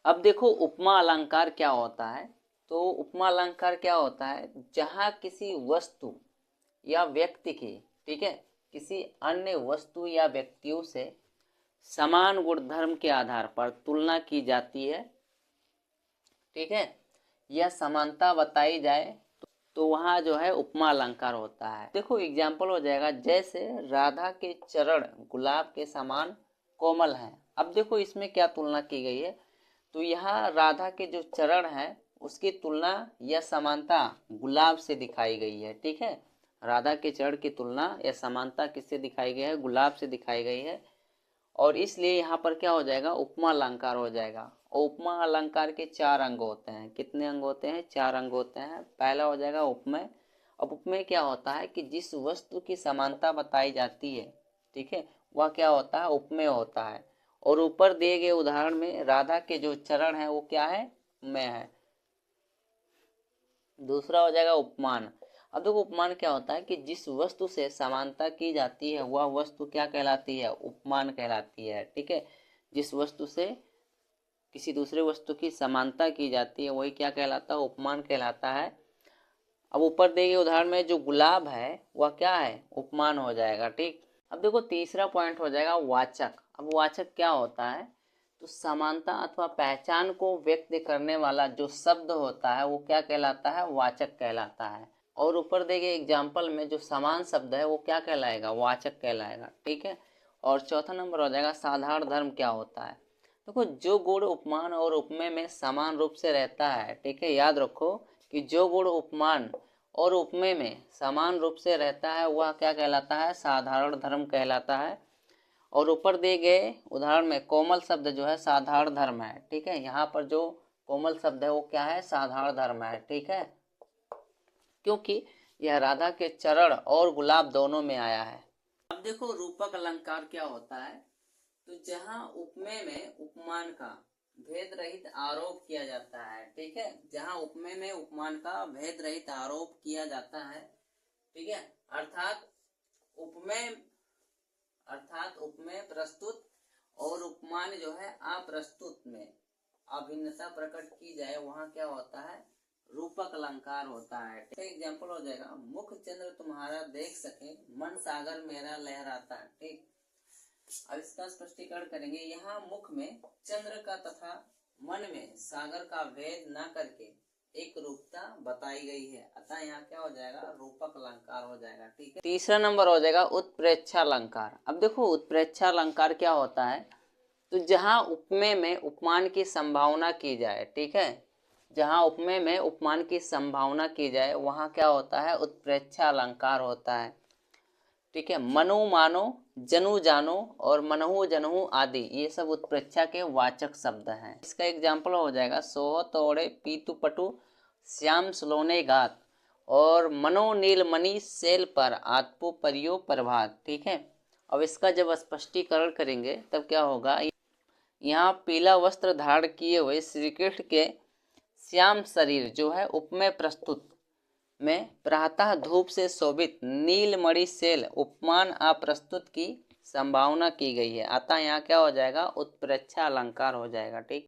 अब देखो उपमा अलंकार क्या होता है। तो उपमा अलंकार क्या होता है, जहाँ किसी वस्तु या व्यक्ति की, ठीक है, किसी अन्य वस्तु या व्यक्तियों से समान गुणधर्म के आधार पर तुलना की जाती है, ठीक है, या समानता बताई जाए, तो वहाँ जो है उपमा अलंकार होता है। देखो एग्जाम्पल हो जाएगा, जैसे राधा के चरण गुलाब के समान कोमल हैं। अब देखो इसमें क्या तुलना की गई है, तो यहाँ राधा के जो चरण हैं उसकी तुलना या समानता गुलाब से दिखाई गई है, ठीक है। राधा के चरण की तुलना या समानता किससे दिखाई गई है, गुलाब से दिखाई गई है। और इसलिए यहाँ पर क्या हो जाएगा, उपमा अलंकार हो जाएगा। और उपमा अलंकार के 4 अंग होते हैं। कितने अंग होते हैं, 4 अंग होते हैं। पहला हो जाएगा उपमेय। अब उपमेय क्या होता है कि जिस वस्तु की समानता बताई जाती है, ठीक है, वह क्या होता है, उपमेय होता है। और ऊपर दिए गए उदाहरण में राधा के जो चरण है वो क्या है, उपमेय है। दूसरा हो जाएगा उपमान। अब देखो उपमान क्या होता है कि जिस वस्तु से समानता की जाती है वह वस्तु क्या कहलाती है, उपमान कहलाती है, ठीक है। जिस वस्तु से किसी दूसरे वस्तु की समानता की जाती है वही क्या कहलाता है, उपमान कहलाता है। अब ऊपर दिए गए उदाहरण में जो गुलाब है वह क्या है, उपमान हो जाएगा, ठीक। अब देखो तीसरा पॉइंट हो जाएगा वाचक। अब वाचक क्या होता है, तो समानता अथवा पहचान को व्यक्त करने वाला जो शब्द होता है वो क्या कहलाता है, वाचक कहलाता है। और ऊपर दिए गए एग्जाम्पल में जो समान शब्द है वो क्या कहलाएगा, वाचक कहलाएगा, ठीक है। और चौथा नंबर हो जाएगा साधारण धर्म क्या होता है। देखो जो गुण उपमान और उपमेय में समान रूप से रहता है, ठीक है, याद रखो कि जो गुण उपमान और उपमेय में समान रूप से रहता है वह क्या कहलाता है, साधारण धर्म कहलाता है। और ऊपर दिए गए उदाहरण में कोमल शब्द जो है साधारण धर्म है, ठीक है। यहाँ पर जो कोमल शब्द है वो क्या है, साधारण धर्म है, ठीक है, क्योंकि यह राधा के चरण और गुलाब दोनों में आया है। अब देखो रूपक अलंकार क्या होता है, तो जहाँ उपमेय में उपमान का भेद रहित आरोप किया जाता है, ठीक है, जहाँ उपमेय में उपमान का भेद रहित आरोप किया जाता है, ठीक है, अर्थात उपमेय प्रस्तुत और उपमान जो है अप्रस्तुत में अभिन्नता प्रकट की जाए, वहाँ क्या होता है, रूपक अलंकार होता है। एग्जाम्पल हो जाएगा, मुख चंद्र तुम्हारा देख सके मन सागर मेरा लहराता है, ठीक। अब इसका स्पष्टीकरण करेंगे। यहाँ मुख में चंद्र का तथा मन में सागर का भेद न करके एक रूपता बताई गई है, अतः यहाँ क्या हो जाएगा, रूपक अलंकार हो जाएगा, ठीक है। तीसरा नंबर हो जाएगा उत्प्रेक्षा अलंकार। अब देखो उत्प्रेक्षा अलंकार क्या होता है, तो जहाँ उपमेय में उपमान की संभावना की जाए, ठीक है, जहाँ उपमेय में उपमान की संभावना की जाए वहाँ क्या होता है, उत्प्रेक्षा अलंकार होता है, ठीक है। मनु मानो, जनु जानो और मनहु जनहु आदि ये सब उत्प्रेक्षा के वाचक शब्द हैं। इसका एग्जाम्पल हो जाएगा, सोह तोड़े पीतु पटु श्याम सलोने गात और मनो नीलमणि सेल पर आत्पो परियो प्रभात, ठीक है। अब इसका जब स्पष्टीकरण करेंगे तब क्या होगा, यहाँ पीला वस्त्र धारण किए हुए श्री कृष्ण के श्याम शरीर जो है उपमेय प्रस्तुत में प्रातः धूप से शोभित नीलमणि सेल उपमान अप्रस्तुत की संभावना की गई है, अतः यहाँ क्या हो जाएगा, उत्प्रेक्षा अलंकार हो जाएगा, ठीक।